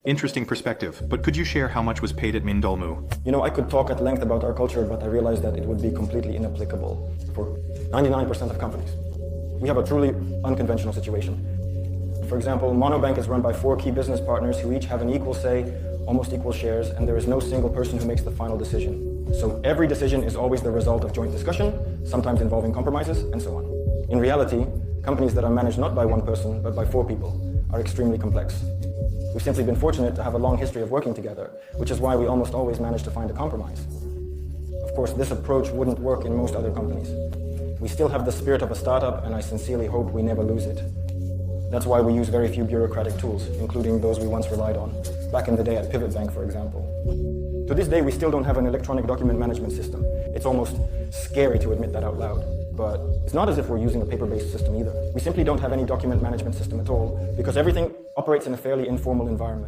Interesting perspective, but could you share how much was paid at Mindolmu? I could talk at length about our culture, but I realized that it would be completely inapplicable for 99% of companies. We have a truly unconventional situation. For example, Monobank is run by 4 key business partners who each have an equal say, almost equal shares, and there is no single person who makes the final decision. So every decision is always the result of joint discussion, sometimes involving compromises, and so on. In reality, companies that are managed not by one person, but by 4 people, are extremely complex. We've simply been fortunate to have a long history of working together, which is why we almost always manage to find a compromise. Of course, this approach wouldn't work in most other companies. We still have the spirit of a startup, and I sincerely hope we never lose it. That's why we use very few bureaucratic tools, including those we once relied on, back in the day at Pivot Bank, for example. To this day, we still don't have an electronic document management system. It's almost scary to admit that out loud. But it's not as if we're using a paper-based system either. We simply don't have any document management system at all, because everything operates in a fairly informal environment.